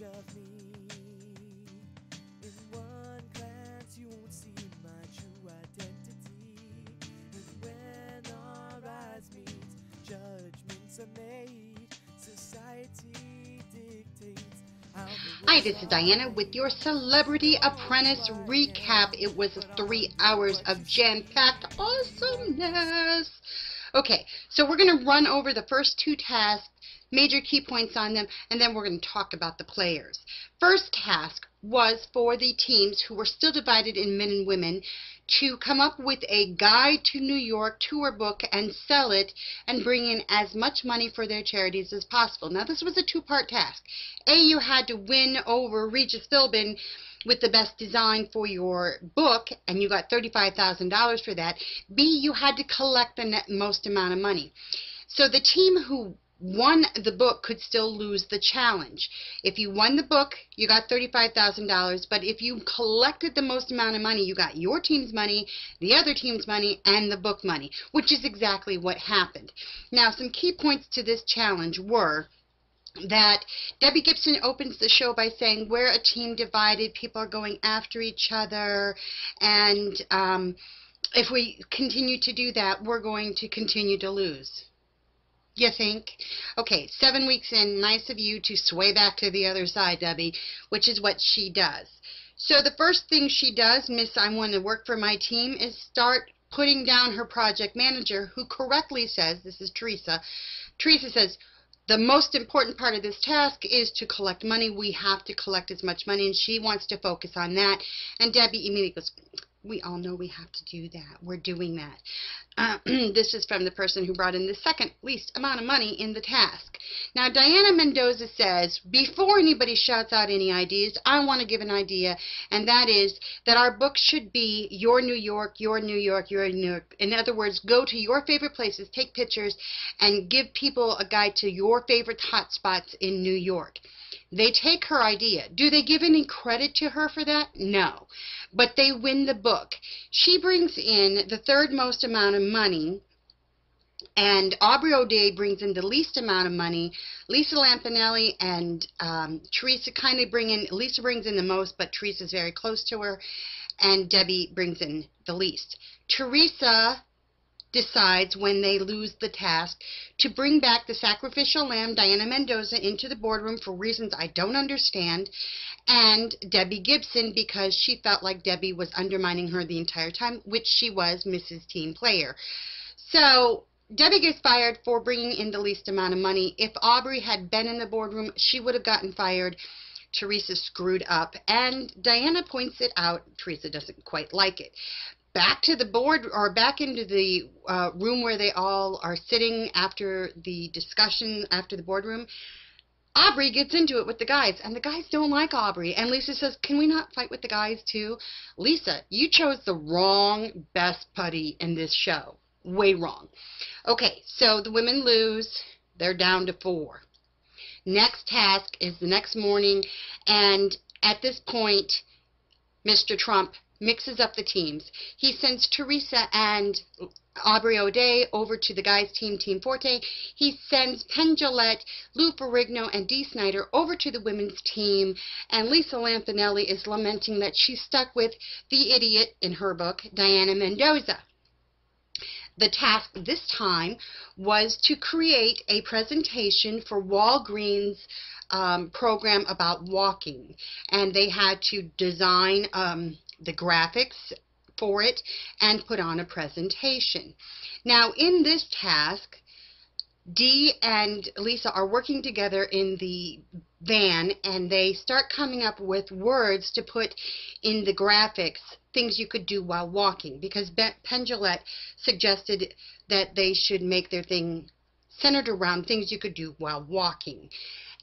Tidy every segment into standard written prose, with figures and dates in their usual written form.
image of me. In one glance you won't see my true identity. And when our eyes meet, judgments are made. Society dictates how the Hi, words this is are Diana with your Celebrity Apprentice recap. It was 3 hours of jam-packed awesomeness. Okay, so we're going to run over the first 2 tasks, major key points on them, and then we're going to talk about the players. First task was for the teams who were still divided in men and women to come up with a guide to New York tour book and sell it and bring in as much money for their charities as possible. Now, this was a 2-part task. A, you had to win over Regis Philbin with the best design for your book, and you got $35,000 for that. B, you had to collect the most amount of money. So the team who won the book could still lose the challenge. If you won the book, you got $35,000, but if you collected the most amount of money, you got your team's money, the other team's money, and the book money, which is exactly what happened. Now, some key points to this challenge were that Debbie Gibson opens the show by saying, we're a team divided, people are going after each other, and if we continue to do that, we're going to continue to lose. You think? Okay, 7 weeks in, nice of you to sway back to the other side, Debbie, which is what she does. So the first thing she does, Miss I Want to Work for My Team, is start putting down her project manager, who correctly says, this is Teresa, Teresa says, the most important part of this task is to collect money. We have to collect as much money, and she wants to focus on that. And Debbie immediately goes, we all know we have to do that. We're doing that. This is from the person who brought in the second least amount of money in the task. Now, Diana Mendoza says, before anybody shouts out any ideas, I want to give an idea, and that is that our book should be your New York, your New York, your New York. In other words, go to your favorite places, take pictures, and give people a guide to your favorite hot spots in New York. They take her idea. Do they give any credit to her for that? No. But they win the book. She brings in the third most amount of money, and Aubrey Oday brings in the least amount of money. Lisa Lampanelli and Teresa kind of bring in, Lisa brings in the most, but Teresa's very close to her, and Debbie brings in the least. Teresa decides, when they lose the task, to bring back the sacrificial lamb, Diana Mendoza, into the boardroom for reasons I don't understand, and Debbie Gibson, because she felt like Debbie was undermining her the entire time, which she was, Mrs. Team Player. So Debbie gets fired for bringing in the least amount of money. If Aubrey had been in the boardroom, she would have gotten fired. Teresa screwed up, and Diana points it out. Teresa doesn't quite like it. Back to the board, or back into the room where they all are sitting after the discussion, after the boardroom, Aubrey gets into it with the guys, and the guys don't like Aubrey. And Lisa says, can we not fight with the guys too? Lisa, you chose the wrong best buddy in this show. Way wrong. Okay, so the women lose. They're down to 4. Next task is the next morning, and at this point, Mr. Trump mixes up the teams. He sends Teresa and Aubrey Oday over to the guys' team, Team Forte. He sends Penn Jillette, Lou Ferrigno, and Dee Snider over to the women's team. And Lisa Lampanelli is lamenting that she's stuck with the idiot, in her book, Diana Mendoza. The task this time was to create a presentation for Walgreens' program about walking. And they had to design the graphics for it and put on a presentation. Now, in this task, Dee and Lisa are working together in the van, and they start coming up with words to put in the graphics, things you could do while walking, because Penn Jillette suggested that they should make their thing centered around things you could do while walking.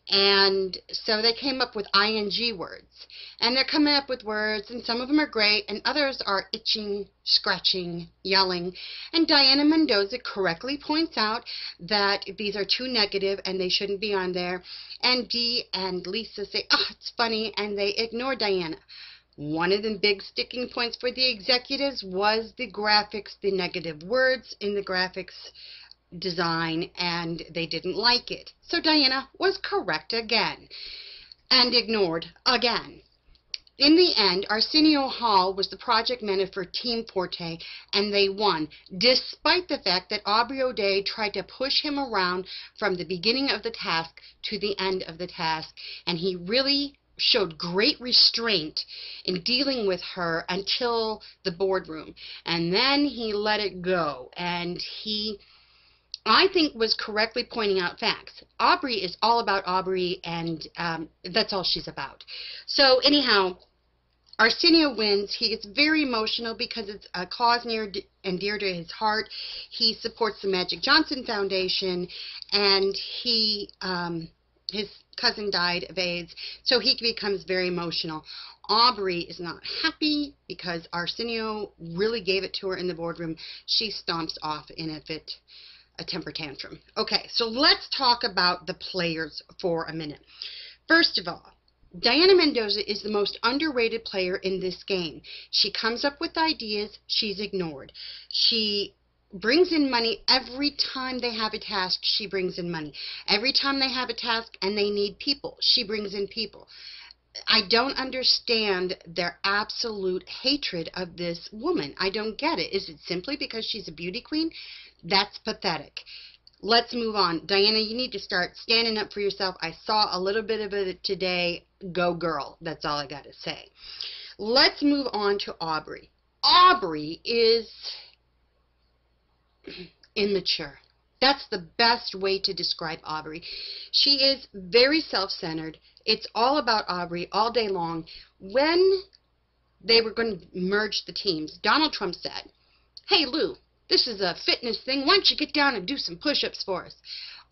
And so they came up with ing words. And they're coming up with words, and some of them are great, and others are itching, scratching, yelling. And Diana Mendoza correctly points out that these are too negative and they shouldn't be on there. And Dee and Lisa say, oh, it's funny, and they ignore Diana. One of the big sticking points for the executives was the graphics, the negative words in the graphics design, and they didn't like it. So Diana was correct again. and ignored again. In the end, Arsenio Hall was the project manager for Team Forte, and they won, despite the fact that Aubrey O'Day tried to push him around from the beginning of the task to the end of the task, and he really showed great restraint in dealing with her until the boardroom, and then he let it go, and he, I think, was correctly pointing out facts. Aubrey is all about Aubrey, and that's all she's about. So anyhow, Arsenio wins. He gets very emotional because it's a cause near and dear to his heart. He supports the Magic Johnson Foundation, and his cousin died of AIDS, so he becomes very emotional. Aubrey is not happy because Arsenio really gave it to her in the boardroom. She stomps off in a temper tantrum. Okay, so let's talk about the players for a minute. First of all, Diana Mendoza is the most underrated player in this game. She comes up with ideas, she's ignored. She brings in money every time they have a task. She brings in money. Every time they have a task and they need people, she brings in people. I don't understand their absolute hatred of this woman. I don't get it. Is it simply because she's a beauty queen? That's pathetic. Let's move on. Diana, you need to start standing up for yourself. I saw a little bit of it today. Go girl. That's all I got to say. Let's move on to Aubrey. Aubrey is immature. That's the best way to describe Aubrey. She is very self-centered. It's all about Aubrey all day long. When they were going to merge the teams, Donald Trump said, "Hey, Lou, this is a fitness thing. Why don't you get down and do some push-ups for us?"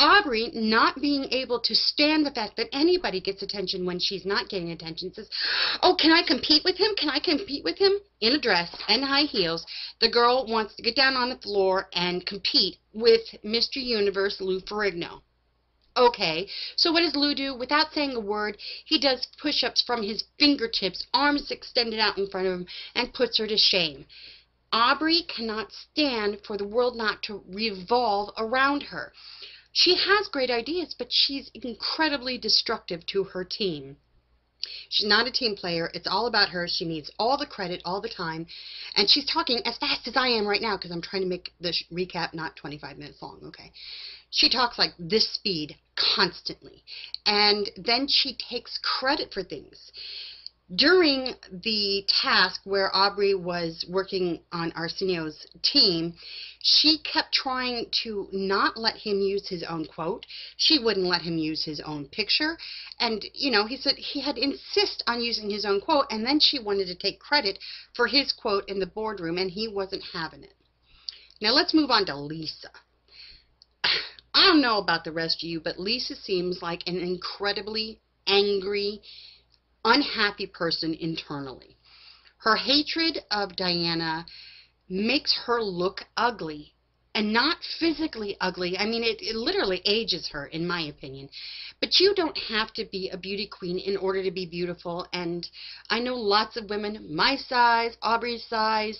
Aubrey, not being able to stand the fact that anybody gets attention when she's not getting attention, says, "Oh, can I compete with him? Can I compete with him?" In a dress and high heels, the girl wants to get down on the floor and compete with Mr. Universe Lou Ferrigno. Okay, so what does Lou do? Without saying a word, he does push-ups from his fingertips, arms extended out in front of him, and puts her to shame. Aubrey cannot stand for the world not to revolve around her. She has great ideas, but she's incredibly destructive to her team. She's not a team player. It's all about her. She needs all the credit all the time. And she's talking as fast as I am right now because I'm trying to make the recap not 25 minutes long, okay? She talks like this speed constantly. And then she takes credit for things. During the task where Aubrey was working on Arsenio's team, she kept trying to not let him use his own quote. She wouldn't let him use his own picture. And, you know, he said he had insist on using his own quote, and then she wanted to take credit for his quote in the boardroom, and he wasn't having it. Now let's move on to Lisa. I don't know about the rest of you, but Lisa seems like an incredibly angry, unhappy person internally. Her hatred of Diana makes her look ugly, and not physically ugly. I mean, it literally ages her, in my opinion. But you don't have to be a beauty queen in order to be beautiful, and I know lots of women my size, Aubrey's size,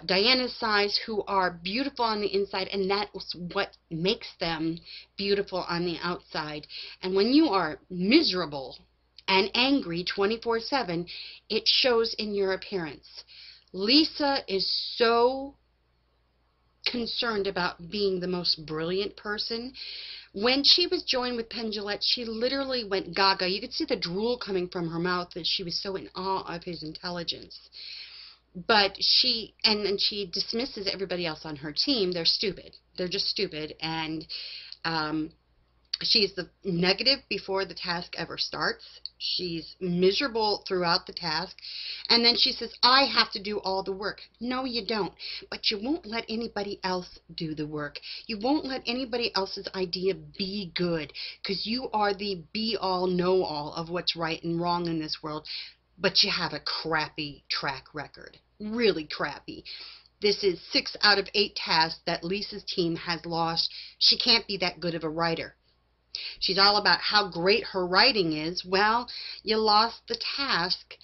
Diana's size, who are beautiful on the inside, and that's what makes them beautiful on the outside. And when you are miserable and angry 24/7, it shows in your appearance. Lisa is so concerned about being the most brilliant person. When she was joined with Penn Jillette, she literally went gaga. You could see the drool coming from her mouth that she was so in awe of his intelligence. But she dismisses everybody else on her team. They're stupid. They're just stupid. And she's the negative before the task ever starts. She's miserable throughout the task. And then she says, "I have to do all the work." No, you don't. But you won't let anybody else do the work. You won't let anybody else's idea be good, because you are the be-all, know-all of what's right and wrong in this world. But you have a crappy track record. Really crappy. This is 6 out of 8 tasks that Lisa's team has lost. She can't be that good of a writer. She's all about how great her writing is. Well, you lost the task,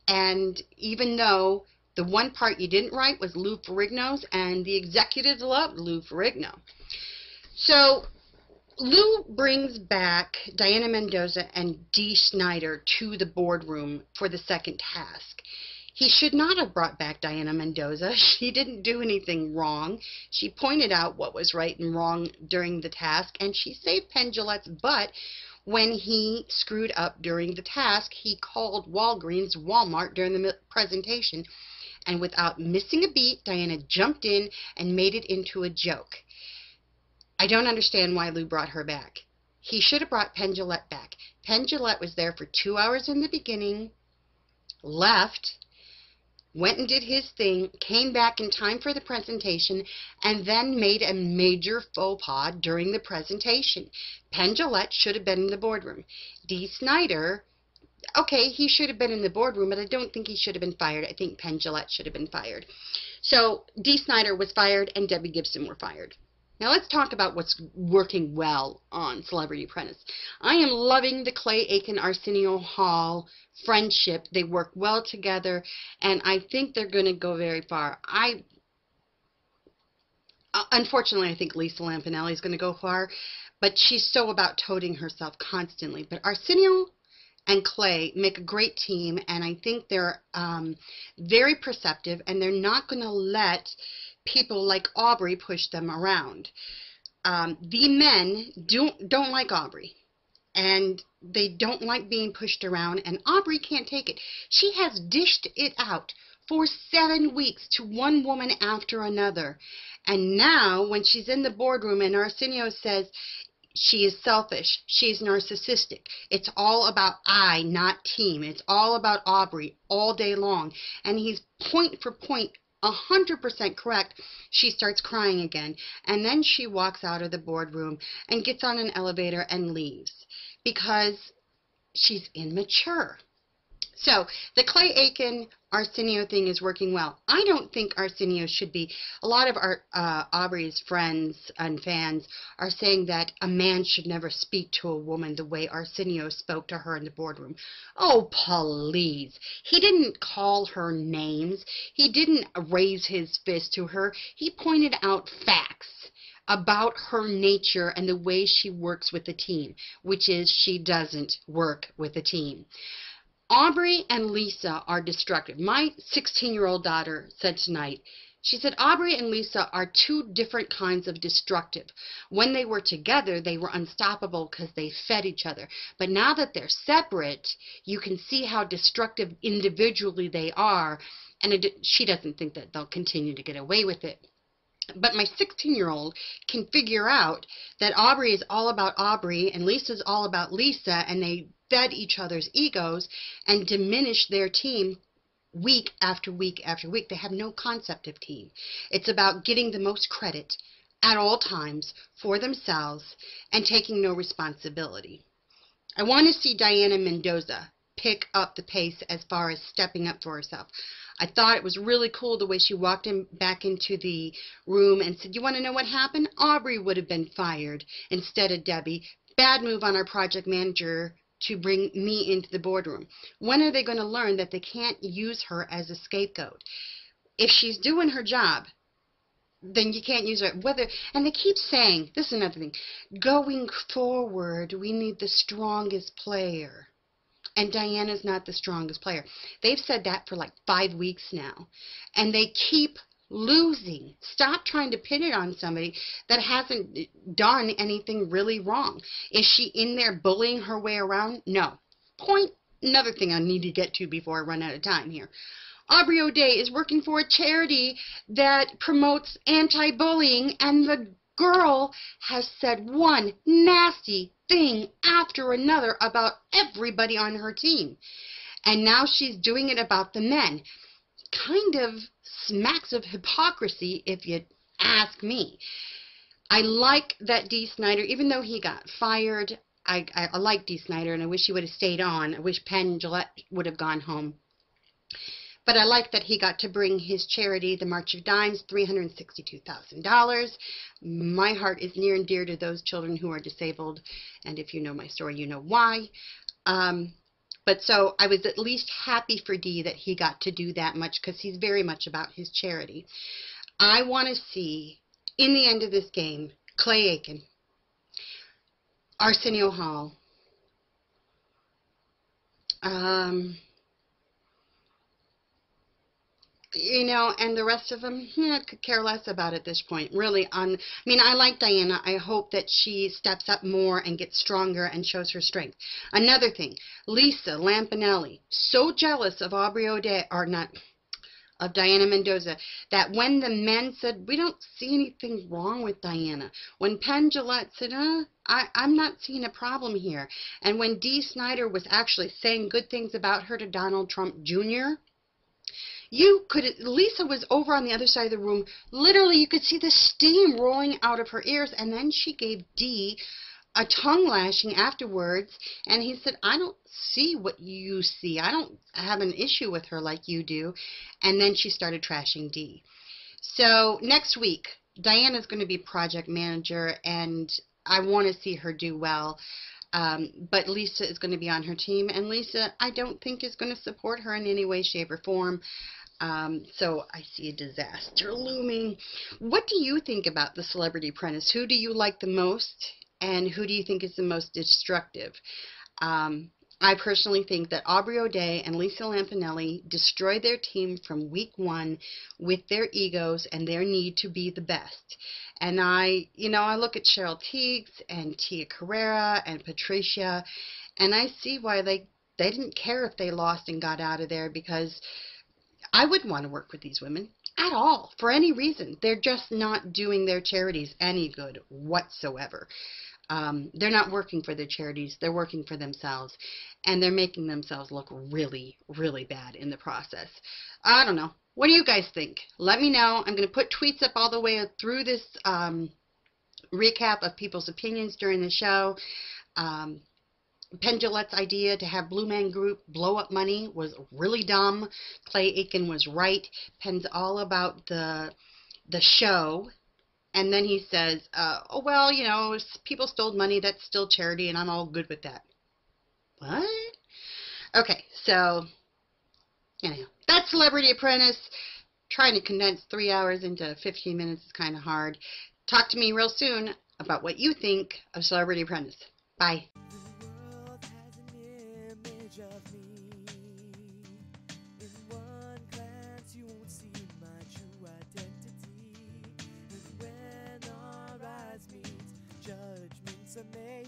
and even though the one part you didn't write was Lou Ferrigno's, and the executives loved Lou Ferrigno. So Lou brings back Diana Mendoza and Dee Snider to the boardroom for the second task. He should not have brought back Diana Mendoza. She didn't do anything wrong. She pointed out what was right and wrong during the task, and she saved Penn Jillette's butt when he screwed up during the task. He called Walgreens Walmart during the presentation, and without missing a beat, Diana jumped in and made it into a joke. I don't understand why Lou brought her back. He should have brought Penn Jillette back. Penn Jillette was there for 2 hours in the beginning, left, went and did his thing, came back in time for the presentation, and then made a major faux pas during the presentation. Penn Jillette should have been in the boardroom. Dee Snider, okay, he should have been in the boardroom, but I don't think he should have been fired. I think Penn Jillette should have been fired. So Dee Snider was fired and Debbie Gibson were fired. Now let's talk about what's working well on Celebrity Apprentice. I am loving the Clay Aiken-Arsenio Hall friendship. They work well together, and I think they're going to go very far. Unfortunately, I think Lisa Lampanelli is going to go far, but she's so about toting herself constantly. But Arsenio and Clay make a great team, and I think they're very perceptive, and they're not going to let people like Aubrey push them around. The men don't like Aubrey, and they don't like being pushed around, and Aubrey can't take it. She has dished it out for 7 weeks to one woman after another, and now when she's in the boardroom and Arsenio says she is selfish, she's narcissistic, it's all about I, not team, it's all about Aubrey all day long, and he's point for point 100% correct, she starts crying again. And then she walks out of the boardroom and gets on an elevator and leaves because she's immature. So the Clay Aiken-Arsenio thing is working well. I don't think Arsenio should be. A lot of Aubrey's friends and fans are saying that a man should never speak to a woman the way Arsenio spoke to her in the boardroom. Oh, please. He didn't call her names. He didn't raise his fist to her. He pointed out facts about her nature and the way she works with the team, which is she doesn't work with a team. Aubrey and Lisa are destructive. My 16-year-old daughter said tonight, she said Aubrey and Lisa are two different kinds of destructive. When they were together, they were unstoppable because they fed each other. But now that they're separate, you can see how destructive individually they are, and she doesn't think that they'll continue to get away with it. But my 16-year-old can figure out that Aubrey is all about Aubrey and Lisa's all about Lisa, and they fed each other's egos and diminished their team week after week after week. They have no concept of team. It's about getting the most credit at all times for themselves and taking no responsibility. I want to see Diana Mendoza pick up the pace as far as stepping up for herself. I thought it was really cool the way she walked back into the room and said, "You want to know what happened? Aubrey would have been fired instead of Debbie. Bad move on our project manager to bring me into the boardroom." When are they going to learn that they can't use her as a scapegoat? If she's doing her job, then you can't use her. And they keep saying, this is another thing, going forward, we need the strongest player. And Diana's not the strongest player. They've said that for like 5 weeks now. And they keep losing. Stop trying to pin it on somebody that hasn't done anything really wrong. Is she in there bullying her way around? No. Another thing I need to get to before I run out of time here. Aubrey Oday is working for a charity that promotes anti-bullying, and the girl has said one nasty thing after another about everybody on her team. And now she's doing it about the men. Kind of smacks of hypocrisy, if you ask me. I like that Dee Snider, even though he got fired, I like Dee Snider, and I wish he would have stayed on. I wish Penn Jillette would have gone home. But I like that he got to bring his charity, the March of Dimes, $362,000. My heart is near and dear to those children who are disabled, and if you know my story, you know why. But so I was at least happy for Dee that he got to do that much, because he's very much about his charity. I want to see, in the end of this game, Clay Aiken Arsenio Hall. You know, and the rest of them, could care less about at this point. Really, I mean, I like Diana. I hope that she steps up more and gets stronger and shows her strength. Another thing, Lisa Lampanelli, so jealous of Aubrey O'Day, or not, of Diana Mendoza, that when the men said, we don't see anything wrong with Diana, when Penn Jillette said, I'm not seeing a problem here, and when Dee Snider was actually saying good things about her to Donald Trump Jr., Lisa was over on the other side of the room. Literally, you could see the steam rolling out of her ears, and then she gave Dee a tongue lashing afterwards, and he said, I don't see what you see. I don't have an issue with her like you do. And then she started trashing Dee. So next week, Diana's going to be project manager, and I want to see her do well. But Lisa is going to be on her team, and Lisa, I don't think, is going to support her in any way, shape, or form. So I see a disaster looming. What do you think about the Celebrity Apprentice? Who do you like the most, and who do you think is the most destructive? I personally think that Aubrey O'Day and Lisa Lampanelli destroyed their team from week one with their egos and their need to be the best. And I look at Cheryl Teagues and Tia Carrera and Patricia, and I see why they didn't care if they lost and got out of there, because I wouldn't want to work with these women at all for any reason. They're just not doing their charities any good whatsoever. They're not working for their charities. They're working for themselves, and they're making themselves look really, really bad in the process. I don't know. What do you guys think? Let me know. I'm going to put tweets up all the way through this recap of people's opinions during the show. Penn Jillette's idea to have Blue Man Group blow up money was really dumb. Clay Aiken was right. Penn's all about the show. And then he says, oh, well, people stole money. That's still charity, and I'm all good with that. What? Okay, so, anyhow, that's Celebrity Apprentice. Trying to condense 3 hours into 15 minutes is kind of hard. Talk to me real soon about what you think of Celebrity Apprentice. Bye. The world has an image of me. In one glance, you won't see my true identity. And when our eyes meet, judgments are made.